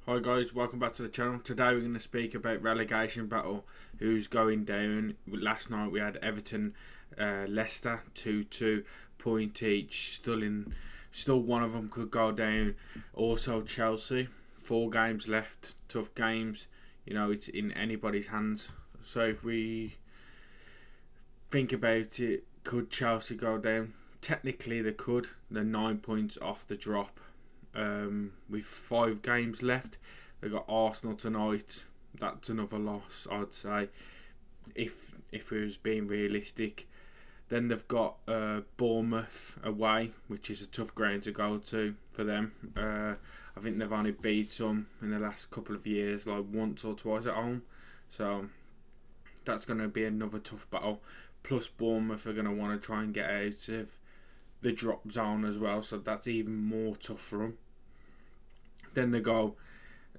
Hi guys, welcome back to the channel. Today we're going to speak about relegation battle, who's going down. Last night we had Everton, Leicester 2-2, point each. Still one of them could go down. Also Chelsea, 4 games left, tough games. It's in anybody's hands. So if we think about it, could Chelsea go down? Technically they could. They're 9 points off the drop. With 5 games left, they've got Arsenal tonight. That's another loss, I'd say, if we was being realistic. Then they've got Bournemouth away, which is a tough ground to go to for them. I think they've only beat them in the last couple of years, like once or twice at home. So that's going to be another tough battle. Plus Bournemouth are going to want to try and get out of the drop zone as well, so that's even more tough for them. Then they go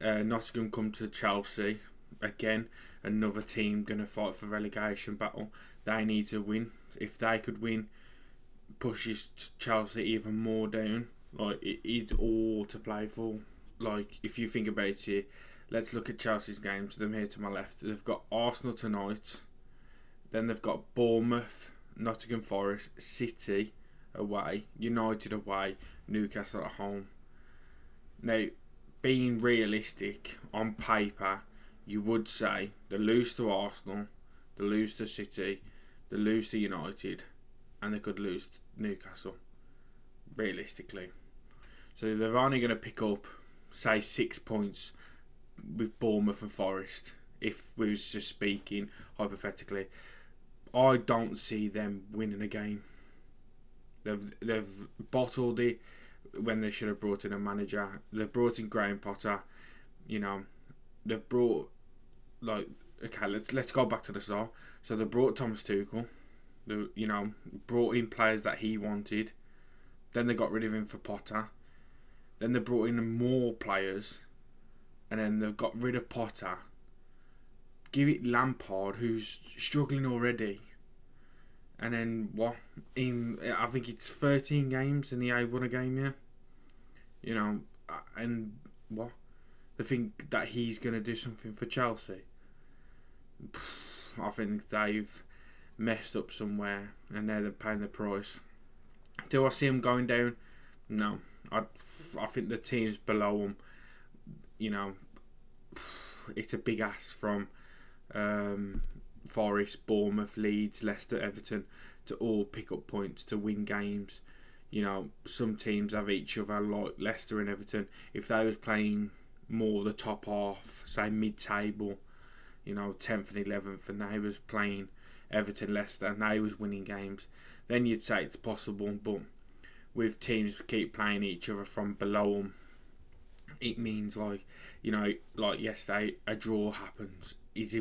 Nottingham come to Chelsea again, another team going to fight for relegation battle. They need to win. If they could win, pushes Chelsea even more down. Like, it's all to play for. Like, if you think about it, let's look at Chelsea's games. Them here to my left. They've got Arsenal tonight. Then they've got Bournemouth, Nottingham Forest, City away, United away, Newcastle at home. Now, being realistic, on paper, you would say they lose to Arsenal, they lose to City, they lose to United, and they could lose to Newcastle, realistically. So they're only going to pick up, say, 6 points with Bournemouth and Forest, if we was just speaking hypothetically. I don't see them winning a game. They've bottled it when they should have brought in a manager. They've brought in Graham Potter. They've brought, like, okay, let's go back to the start. So they brought Thomas Tuchel. They, brought in players that he wanted. Then they got rid of him for Potter. Then they brought in more players, and then they've got rid of Potter. Give it Lampard, who's struggling already. And then what? I think it's 13 games and he won a game, yeah. And what? They think that he's going to do something for Chelsea. I think they've messed up somewhere and they're paying the price. Do I see them going down? No. I think the teams below them, it's a big ask from Forest, Bournemouth, Leeds, Leicester, Everton to all pick up points to win games. Some teams have each other, like Leicester and Everton. If they was playing more the top half, say mid-table, 10th and 11th, and they was playing Everton, Leicester, and they was winning games, then you'd say it's possible. But with teams keep playing each other from below them, it means like yesterday, a draw happens. He was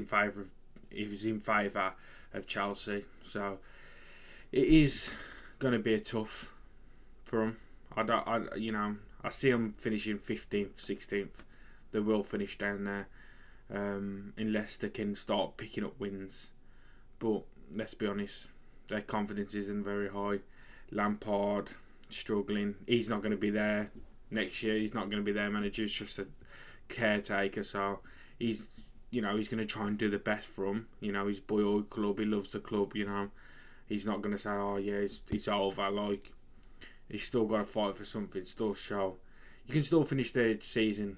in favour of Chelsea, so it is going to be a tough for them. I see them finishing 15th, 16th. They will finish down there, unless they can start picking up wins. But let's be honest, their confidence isn't very high. Lampard struggling. He's not going to be there next year. He's not going to be their manager. He's just a caretaker. So he's going to try and do the best for him. His boyhood club, he loves the club, He's not going to say, oh yeah, it's over. Like, he's still got to fight for something, still show. You can still finish the season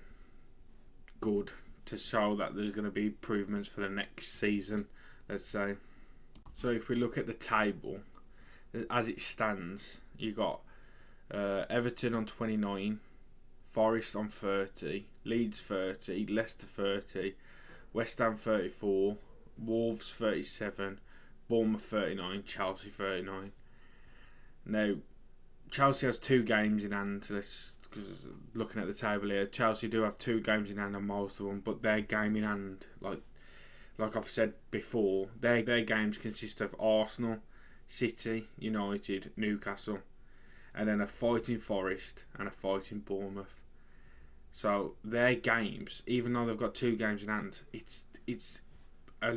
good to show that there's going to be improvements for the next season, let's say. So if we look at the table, as it stands, you got Everton on 29, Forest on 30, Leeds 30, Leicester 30, West Ham 34, Wolves 37, Bournemouth 39, Chelsea 39. Now, Chelsea has 2 games in hand. Because looking at the table here, Chelsea do have 2 games in hand on most of them, but their game in hand, like I've said before, their games consist of Arsenal, City, United, Newcastle, and then a fighting Forest and a fighting Bournemouth. So their games, even though they've got 2 games in hand, it's a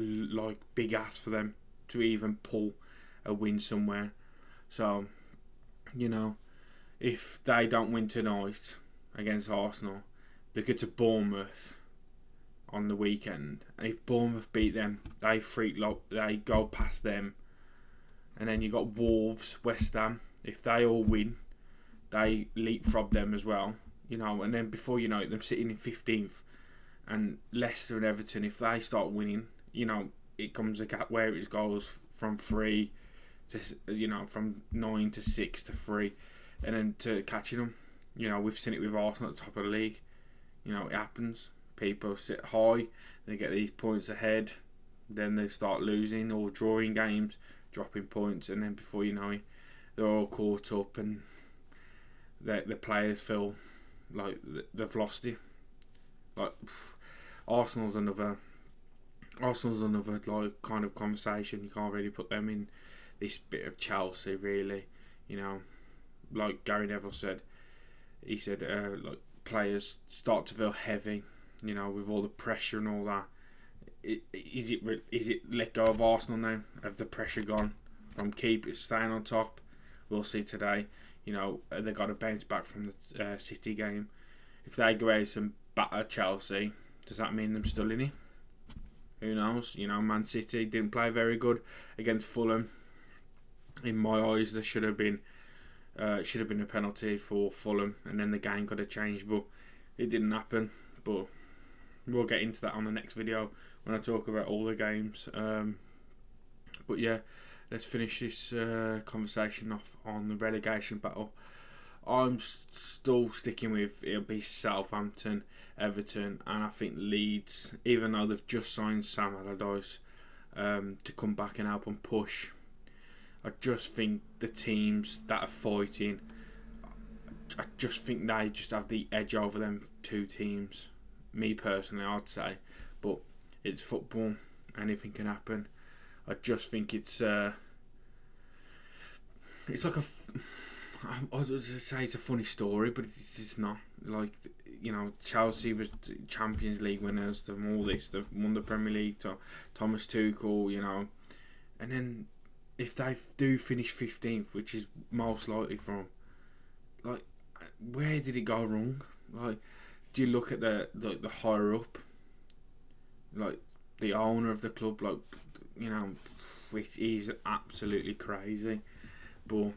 big ask for them to even pull a win somewhere. So, if they don't win tonight against Arsenal, They go to Bournemouth on the weekend, and if Bournemouth beat them, they go past them, and then you got Wolves, West Ham. If they all win, they leapfrog them as well, and then before you know it, them sitting in 15th, and Leicester and Everton, if they start winning, it comes a gap where it goes from 3 to, from 9 to 6 to 3, and then to catching them. We've seen it with Arsenal at the top of the league. It happens. People sit high, they get these points ahead, then they start losing or drawing games, dropping points, and then before you know it, they're all caught up, and the players feel like they've lost it. Like Arsenal's another like kind of conversation. You can't really put them in this bit of Chelsea, really. Like Gary Neville said, like players start to feel heavy. With all the pressure and all that. Is it let go of Arsenal now? Have the pressure gone from keepers staying on top? We'll see today. They got to bounce back from the City game. If they go out and batter Chelsea, does that mean them still in it? Who knows? Man City didn't play very good against Fulham. In my eyes, there should have been a penalty for Fulham, and then the game could have changed, but it didn't happen. But we'll get into that on the next video when I talk about all the games. But yeah, let's finish this conversation off on the relegation battle. I'm still sticking with it'll be Southampton, Everton, and I think Leeds, even though they've just signed Sam Allardyce to come back and help them push. I just think the teams that are fighting, I just think they just have the edge over them two teams. Me personally, I'd say, but it's football. Anything can happen. I just think it's like I was going to say it's a funny story, but it's not. Like, Chelsea was Champions League winners. They've all this. They've won the Premier League. Thomas Tuchel, and then if they do finish 15th, which is most likely from, like, where did it go wrong? Like, do you look at the higher up, like the owner of the club, like, which is absolutely crazy, but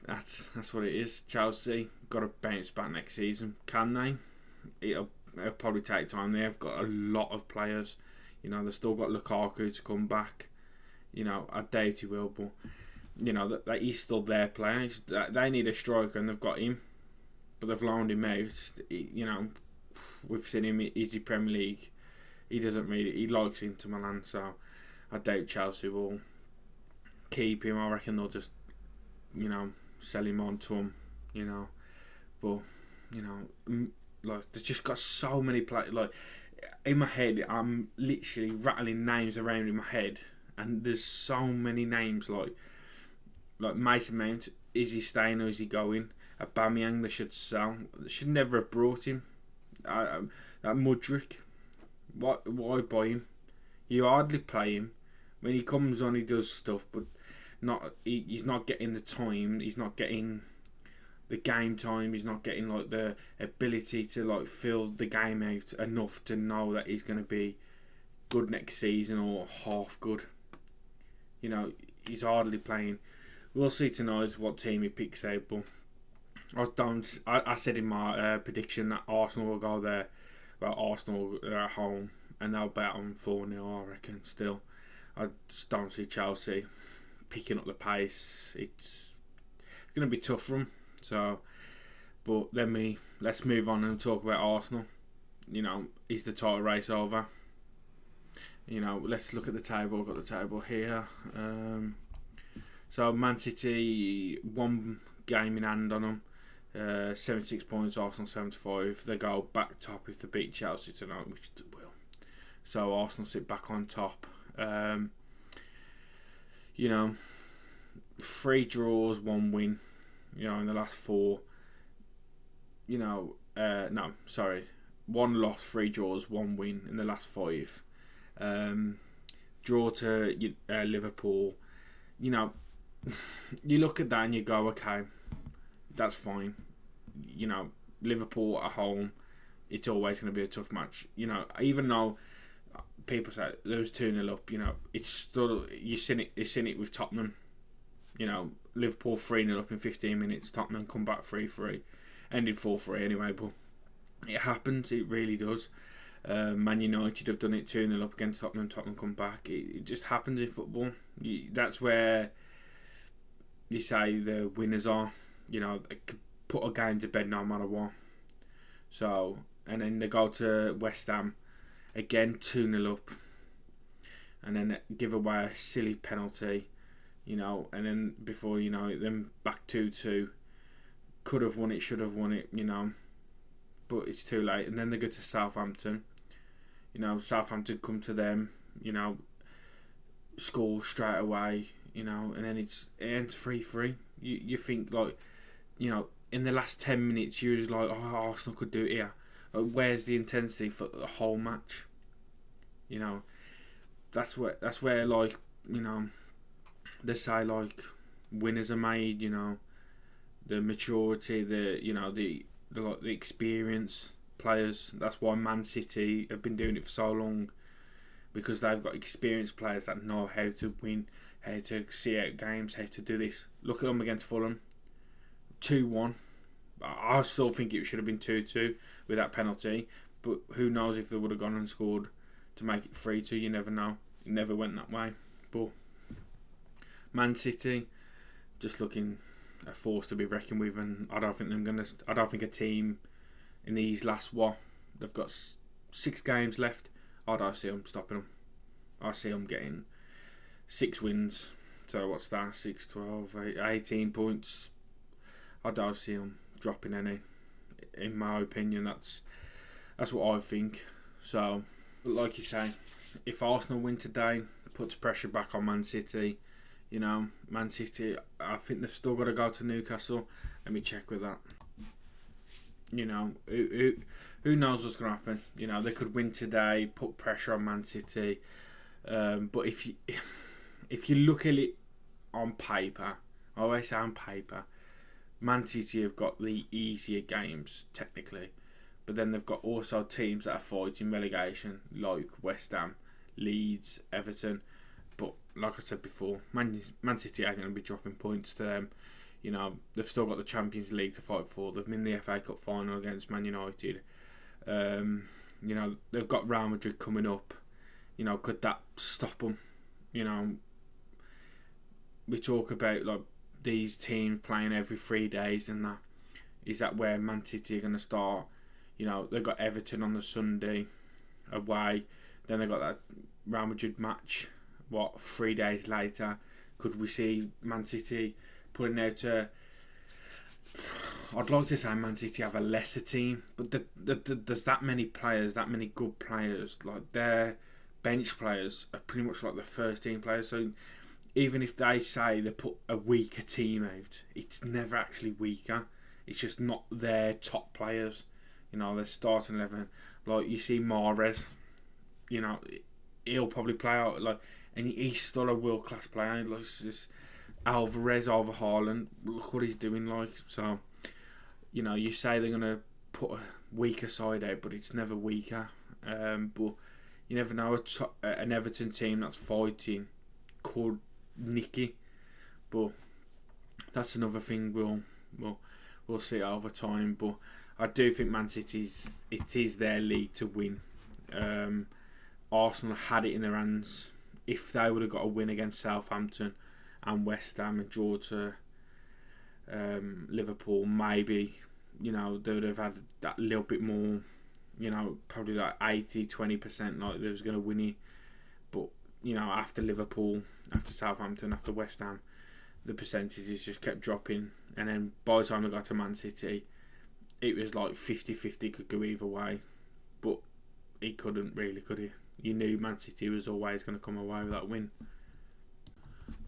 that's what it is. Chelsea got to bounce back next season. Can they? It'll probably take time. They've got a lot of players. They've still got Lukaku to come back. I doubt he will, but that he's still their player. They need a striker, and they've got him, but they've loaned him out. We've seen him. Easy Premier League. He doesn't really. He likes Inter Milan, so I doubt Chelsea will keep him. I reckon they'll just, sell him on to him. But like they've just got so many players. Like in my head, I'm literally rattling names around in my head, and there's so many names like Mason Mount. Is he staying or is he going? Aubameyang, they should sell. They should never have brought him. That Mudryk, why buy him? You hardly play him. When he comes on, he does stuff, but he's not getting the time. He's not getting the game time. He's not getting like the ability to like fill the game out enough to know that he's going to be good next season or half good. He's hardly playing. We'll see tonight what team he picks out, but I said in my prediction that Arsenal will go there. Well, Arsenal are at home and they'll bet on 4-0, I reckon. Still, I just don't see Chelsea picking up the pace. It's going to be tough for them. So, but let's move on and talk about Arsenal. Is the title race over? Let's look at the table. I've got the table here. So Man City, one game in hand on them. 76 points, Arsenal 75. They go back top if they beat Chelsea tonight, which they will. So Arsenal sit back on top. 3 draws, 1 win. In the last 4. 1 loss, 3 draws, 1 win in the last 5. Draw to Liverpool. You look at that and you go, okay, that's fine. Liverpool at home, it's always going to be a tough match. You know, even though people say there was 2-0 up, you know, it's still you've seen it with Tottenham. You know, Liverpool 3-0 up in 15 minutes. Tottenham come back 3-3, ended 4-3 anyway. But it happens. It really does. Man United have done it 2-0 up against Tottenham. Tottenham come back. It just happens in football. That's where you say the winners are. You know, they could put a game to bed no matter what. So, and then they go to West Ham again 2-0 up, and then give away a silly penalty. You know, and then before you know it, then back 2-2. Could have won it, should have won it. You know, but it's too late. And then they go to Southampton. You know, Southampton come to them, you know, score straight away, you know, and then it ends 3-3. You think, like, you know, in the last 10 minutes, you was like, oh, Arsenal could do it here. Like, where's the intensity for the whole match? You know, that's where, like, you know, they say, like, winners are made, you know, the maturity, the experience. Players. That's why Man City have been doing it for so long, because they've got experienced players that know how to win, how to see out games, how to do this. Look at them against Fulham, 2-1. I still think it should have been 2-2 with that penalty, but who knows if they would have gone and scored to make it 3-2. You never know. It never went that way. But Man City just looking a force to be reckoned with, and I don't think a team in these last they've got 6 games left. I don't see them stopping them. I see them getting 6 wins. So what's that? 6, 12, 18 points. I don't see them dropping any. In my opinion, that's what I think. So, like you say, if Arsenal win today, puts pressure back on Man City. You know, Man City, I think they've still got to go to Newcastle. Let me check with that. You know, who knows what's going to happen? You know, they could win today, put pressure on Man City. But if you look at it on paper, I always say on paper, Man City have got the easier games technically, but then they've got also teams that are fighting relegation, like West Ham, Leeds, Everton. But like I said before, Man City are going to be dropping points to them. You know, they've still got the Champions League to fight for. They've been in the FA Cup final against Man United. You know, they've got Real Madrid coming up. You know, could that stop them? You know, we talk about like these teams playing every 3 days and that. Is that where Man City are going to start? You know, they've got Everton on the Sunday away. Then they've got that Real Madrid match, 3 days later? Could we see Man City putting out I'd like to say Man City have a lesser team, but there's that many players, that many good players. Like their bench players are pretty much like the first team players. So even if they say they put a weaker team out, it's never actually weaker. It's just not their top players. You know, their starting 11. Like you see Mahrez, you know, he'll probably play out like, and he's still a world class player. Like just Alvarez over Haaland, look what he's doing. Like, so, you know, you say they're gonna put a weaker side out, but it's never weaker. But you never know. An Everton team that's fighting could nick it, but that's another thing we'll see over time. But I do think Man City's it is their league to win. Arsenal had it in their hands. If they would have got a win against Southampton and West Ham and draw to Liverpool, maybe, you know, they would have had that little bit more, you know, probably like 80-20%, like they was going to win it. But, you know, after Liverpool, after Southampton, after West Ham, the percentages just kept dropping. And then by the time they got to Man City, it was like 50-50, could go either way. But it couldn't really, could it? You knew Man City was always going to come away with that win.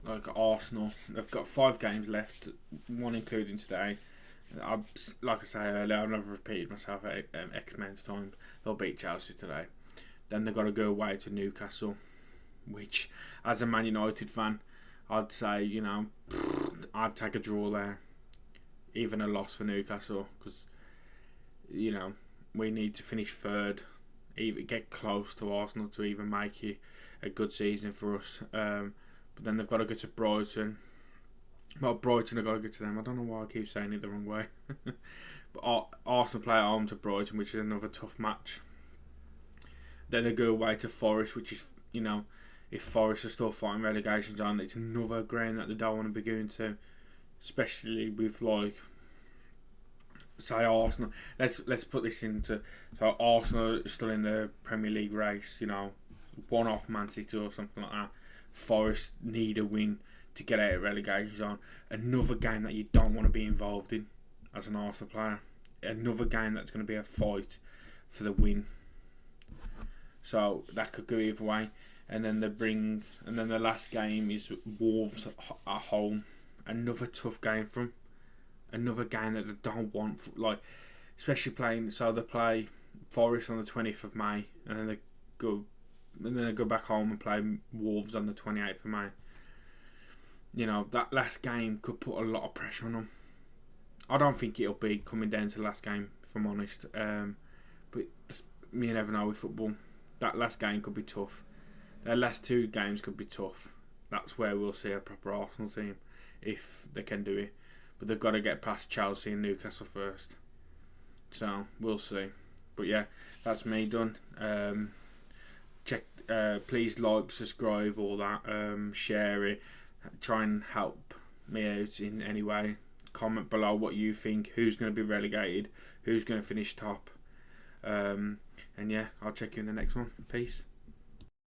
Like Arsenal, they've got 5 games left, one including today. Like I say earlier, I've never repeated myself X amount of times. They'll beat Chelsea today. Then they've got to go away to Newcastle, which, as a Man United fan, I'd say, you know, I'd take a draw there, even a loss for Newcastle, because, you know, we need to finish third, even get close to Arsenal to even make it a good season for us. But then they've got to go to Brighton. Well, Brighton have got to go to them. I don't know why I keep saying it the wrong way. But Arsenal play at home to Brighton, which is another tough match. Then they go away to Forest, which is, you know, if Forest are still fighting relegations on, it's another ground that they don't want to be going to, especially with, like, say Arsenal. Let's put this into, so Arsenal is still in the Premier League race, you know, one off Man City or something like that. Forest need a win to get out of relegation zone. Another game that you don't want to be involved in as an Arsenal player. Another game that's going to be a fight for the win. So that could go either way. And then the last game is Wolves at home. Another tough game for them. Another game that they don't want, like, especially playing. So they play Forest on the 20th of May, and then they go back home and play Wolves on the 28th of May. You know, that last game could put a lot of pressure on them. I don't think it'll be coming down to the last game, if I'm honest. But you never know with football. That last game could be tough. Their last two games could be tough. That's where we'll see a proper Arsenal team, if they can do it. But they've got to get past Chelsea and Newcastle first. So, we'll see. But yeah, that's me done. Please like, subscribe, all that. Share it. Try and help me out in any way. Comment below what you think. Who's going to be relegated? Who's going to finish top? And yeah, I'll check you in the next one. Peace.